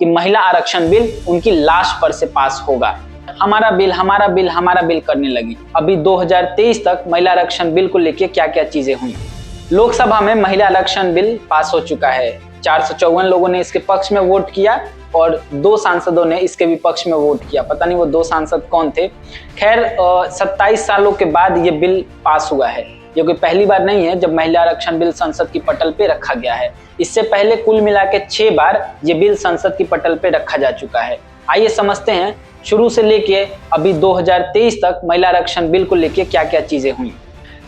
कि महिला आरक्षण बिल उनकी लाश पर से पास होगा। हमारा बिल हमारा बिल हमारा बिल करने लगी। अभी 2023 तक महिला आरक्षण बिल को लेकर क्या क्या चीजें हुई। लोकसभा में महिला आरक्षण बिल पास हो चुका है। 454 लोगों ने इसके पक्ष में वोट किया और 2 सांसदों ने इसके विपक्ष में वोट किया। पता नहीं वो 2 सांसद कौन थे। खैर 27 सालों के बाद ये बिल पास हुआ है। ये कोई पहली बार नहीं है जब महिला आरक्षण बिल संसद की पटल पे रखा गया है। इससे पहले कुल मिला के 6 बार ये बिल संसद की पटल पे रखा जा चुका है। आइए समझते हैं शुरू से लेके अभी 2023 तक महिला आरक्षण बिल को लेके क्या क्या चीजें हुई।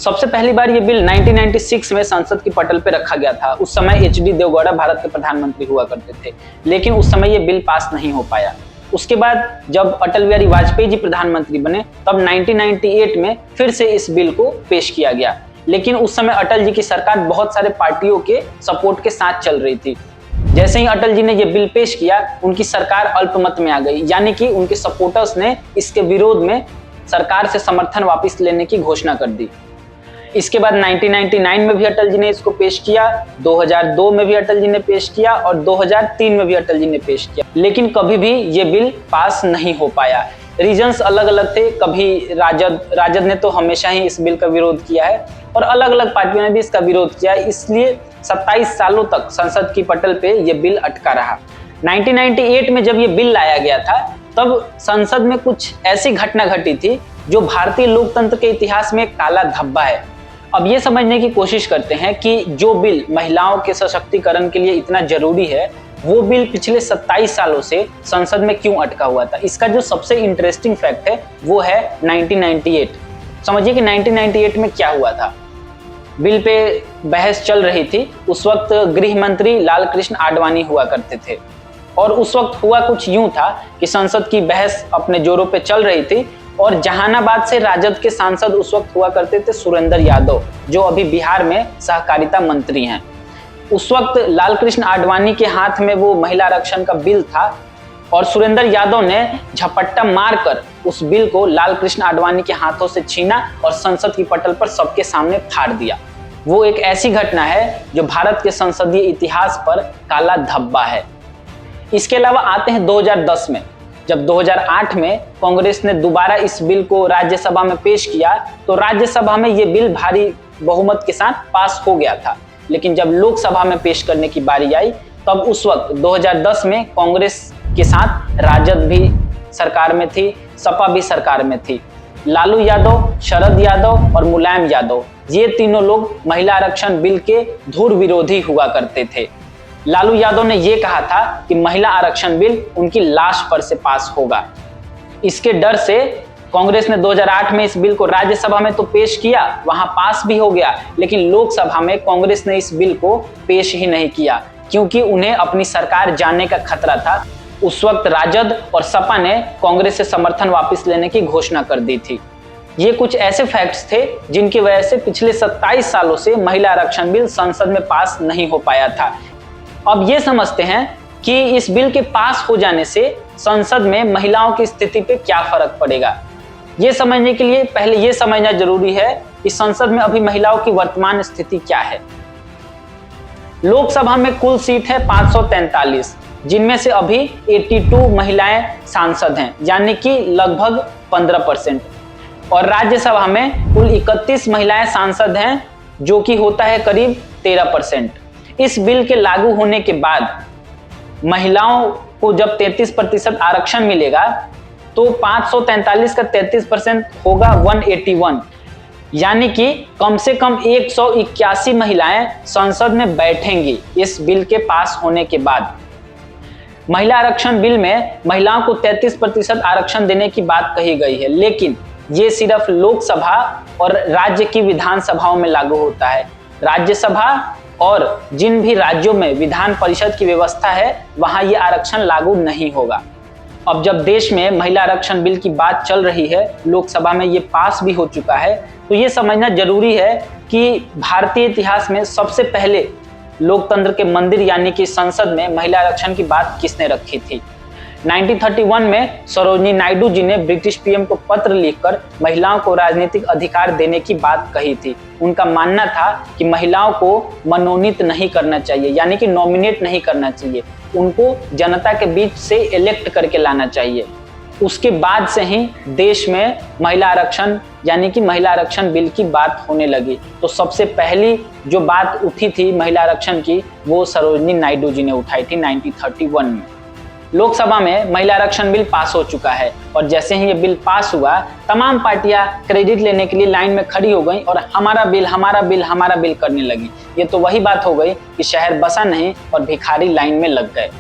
सबसे पहली बार ये बिल 1996 में संसद की पटल पे रखा गया था। उस समय HD देवगौड़ा भारत के प्रधानमंत्री हुआ करते थे, लेकिन उस समय ये बिल पास नहीं हो पाया। उसके बाद जब अटल बिहारी वाजपेयी जी प्रधानमंत्री बने तब 1998 में फिर से इस बिल को पेश किया गया, लेकिन उस समय अटल जी की सरकार बहुत सारे पार्टियों के सपोर्ट के साथ चल रही थी। जैसे ही अटल जी ने ये बिल पेश किया, उनकी सरकार अल्पमत में आ गई, यानी कि उनके सपोर्टर्स ने इसके विरोध में सरकार से समर्थन वापस लेने की घोषणा कर दी। इसके बाद 1999 में भी अटल जी ने इसको पेश किया, 2002 में भी अटल जी ने पेश किया और 2003 में भी अटल जी ने पेश किया, लेकिन कभी भी ये बिल पास नहीं हो पाया। रीजंस अलग अलग थे। कभी राजद ने तो हमेशा ही इस बिल का विरोध किया है और अलग अलग पार्टियों ने भी इसका विरोध किया है। इसलिए 27 सालों तक संसद की पटल पे ये बिल अटका रहा। 1998 में जब ये बिल लाया गया था तब संसद में कुछ ऐसी घटना घटी थी जो भारतीय लोकतंत्र के इतिहास में एक काला धब्बा है। अब ये समझने की कोशिश करते हैं कि जो बिल महिलाओं के सशक्तिकरण के लिए इतना जरूरी है, वो बिल पिछले 27 सालों से संसद में क्यों अटका हुआ था। इसका जो सबसे इंटरेस्टिंग फैक्ट है वो है 1998। समझिए कि 1998 में क्या हुआ था। बिल पे बहस चल रही थी। उस वक्त गृह मंत्री लालकृष्ण आडवाणी हुआ करते थे और उस वक्त हुआ कुछ यूं था कि संसद की बहस अपने जोरों पे चल रही थी और जहानाबाद से राजद के सांसद उस वक्त हुआ करते थे सुरेंद्र यादव, जो अभी बिहार में सहकारिता मंत्री हैं। उस वक्त लालकृष्ण आडवाणी के हाथ में वो महिला आरक्षण का बिल था और सुरेंद्र यादव ने झपट्टा मारकर उस बिल को लालकृष्ण आडवाणी के हाथों से छीना और संसद की पटल पर सबके सामने फाड़ दिया। वो एक ऐसी घटना है जो भारत के संसदीय इतिहास पर काला धब्बा है। इसके अलावा आते हैं 2010 में, जब 2008 में कांग्रेस ने दोबारा इस बिल को राज्यसभा में पेश किया तो राज्यसभा में ये बिल भारी बहुमत के साथ पास हो गया था। लेकिन जब लोकसभा में पेश करने की बारी आई तब उस वक्त 2010 में कांग्रेस के साथ राजद भी सरकार में थी, सपा भी सरकार में थी। लालू यादव, शरद यादव और मुलायम यादव, ये तीनों लोग महिला आरक्षण बिल के धुर विरोधी हुआ करते थे। लालू यादव ने यह कहा था कि महिला आरक्षण बिल उनकी लाश पर से पास होगा। इसके डर से कांग्रेस ने 2008 में इस बिल को राज्यसभा में तो पेश किया, वहां पास भी हो गया, लेकिन लोकसभा में कांग्रेस ने इस बिल को पेश ही नहीं किया क्योंकि उन्हें अपनी सरकार जाने का खतरा था। उस वक्त राजद और सपा ने कांग्रेस से समर्थन वापस लेने की घोषणा कर दी थी। ये कुछ ऐसे फैक्ट्स थे जिनकी वजह से पिछले 27 सालों से महिला आरक्षण बिल संसद में पास नहीं हो पाया था। अब ये समझते हैं कि इस बिल के पास हो जाने से संसद में महिलाओं की स्थिति पे क्या फर्क पड़ेगा। ये समझने के लिए पहले ये समझना जरूरी है कि संसद में अभी महिलाओं की वर्तमान स्थिति क्या है। लोकसभा में कुल सीट है 543, जिनमें से अभी 82 महिलाएं सांसद हैं, यानी कि लगभग 15%। और राज्यसभा में कुल 31 महिलाएं सांसद हैं, जो कि होता है करीब 13%। इस बिल के लागू होने के बाद महिलाओं को जब 33% आरक्षण मिलेगा तो 543 का 33% होगा 181, यानी कि कम से कम 181 महिलाएं संसद में बैठेंगी इस बिल के पास होने के बाद। महिला आरक्षण बिल में महिलाओं को 33% आरक्षण देने की बात कही गई है, लेकिन ये सिर्फ लोकसभा और राज्य की विधानसभाओं में लागू होता है। राज्यसभा और जिन भी राज्यों में विधान परिषद की व्यवस्था है वहां ये आरक्षण लागू नहीं होगा। अब जब देश में महिला आरक्षण बिल की बात चल रही है, लोकसभा में ये पास भी हो चुका है, तो ये समझना जरूरी है कि भारतीय इतिहास में सबसे पहले लोकतंत्र के मंदिर यानी कि संसद में महिला आरक्षण की बात किसने रखी थी। 1931 में सरोजिनी नायडू जी ने ब्रिटिश पीएम को पत्र लिखकर महिलाओं को राजनीतिक अधिकार देने की बात कही थी। उनका मानना था कि महिलाओं को मनोनीत नहीं करना चाहिए, यानी कि नॉमिनेट नहीं करना चाहिए। उनको जनता के बीच से इलेक्ट करके लाना चाहिए। उसके बाद से ही देश में महिला आरक्षण यानी कि महिला आरक्षण बिल की बात होने लगी। तो सबसे पहली जो बात उठी थी महिला आरक्षण की वो सरोजिनी नायडू जी ने उठाई थी 1931 में। लोकसभा में महिला आरक्षण बिल पास हो चुका है और जैसे ही ये बिल पास हुआ तमाम पार्टियां क्रेडिट लेने के लिए लाइन में खड़ी हो गई और हमारा बिल हमारा बिल हमारा बिल करने लगी। ये तो वही बात हो गई कि शहर बसा नहीं और भिखारी लाइन में लग गए।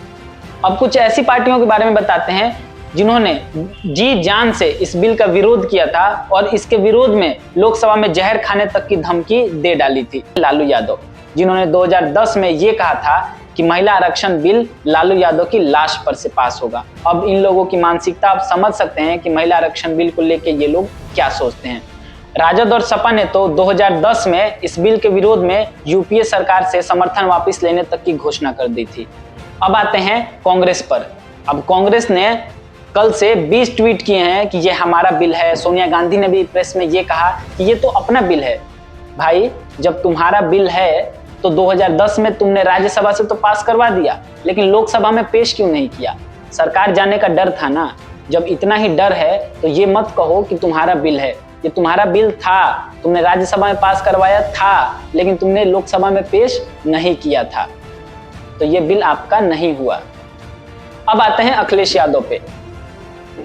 अब कुछ ऐसी पार्टियों के बारे में बताते हैं जिन्होंने जी जान से इस बिल का विरोध किया था और इसके विरोध में लोकसभा में जहर खाने तक की धमकी दे डाली थी। लालू यादव, जिन्होंने 2010 में ये कहा था कि महिला आरक्षण बिल लालू यादव की लाश पर से पास होगा। अब इन लोगों की मानसिकता आप समझ सकते हैं कि महिला आरक्षण बिल को लेकर ये लोग क्या सोचते हैं। राजद और सपा ने तो 2010 में इस बिल के विरोध में यूपीए सरकार से समर्थन वापस लेने तक की घोषणा कर दी थी। अब आते हैं कांग्रेस पर। अब कांग्रेस ने कल से 20 ट्वीट किए हैं कि ये हमारा बिल है। सोनिया गांधी ने भी प्रेस में ये कहा कि ये तो अपना बिल है। भाई, जब तुम्हारा बिल है तो 2010 में तुमने राज्यसभा से तो पास करवा दिया, लेकिन लोकसभा में पेश क्यों नहीं किया? सरकार जाने का डर था ना। जब इतना ही डर है तो ये मत कहो कि तुम्हारा बिल है। ये तुम्हारा बिल था, तुमने राज्यसभा में पास करवाया था, लेकिन तुमने लोकसभा में पेश नहीं किया था, तो ये बिल आपका नहीं हुआ। अब आते हैं अखिलेश यादव पे।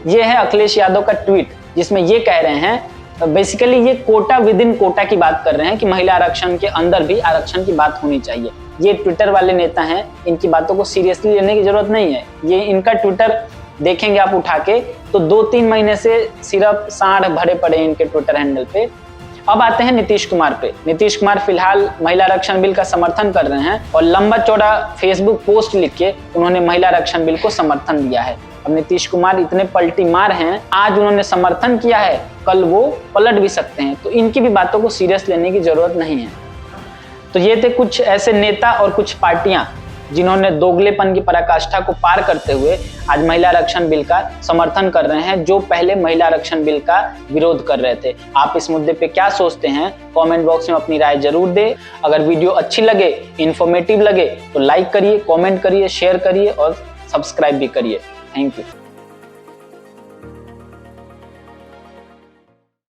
ये है अखिलेश यादव का ट्वीट जिसमें ये कह रहे हैं, बेसिकली ये कोटा विद इन कोटा की बात कर रहे हैं कि महिला आरक्षण के अंदर भी आरक्षण की बात होनी चाहिए। ये ट्विटर वाले नेता हैं, इनकी बातों को सीरियसली लेने की जरूरत नहीं है। ये इनका ट्विटर देखेंगे आप उठा के तो 2-3 महीने से सिर्फ सांड भरे पड़े इनके ट्विटर हैंडल पे। अब आते हैं नीतीश कुमार पे। नीतीश कुमार फिलहाल महिला आरक्षण बिल का समर्थन कर रहे हैं और लंबा चौड़ा फेसबुक पोस्ट लिख के उन्होंने महिला आरक्षण बिल को समर्थन दिया है। अब नीतीश कुमार इतने पलटी मार हैं, आज उन्होंने समर्थन किया है, कल वो पलट भी सकते हैं, तो इनकी भी बातों को सीरियस लेने की जरूरत नहीं है। तो ये थे कुछ ऐसे नेता और कुछ पार्टियां जिन्होंने दोगलेपन की पराकाष्ठा को पार करते हुए आज महिला आरक्षण बिल का समर्थन कर रहे हैं, जो पहले महिला आरक्षण बिल का विरोध कर रहे थे। आप इस मुद्दे पे क्या सोचते हैं? कमेंट बॉक्स में अपनी राय जरूर दें। अगर वीडियो अच्छी लगे, इंफॉर्मेटिव लगे तो लाइक करिए, कमेंट करिए, शेयर करिए और सब्सक्राइब भी करिए। Thank you.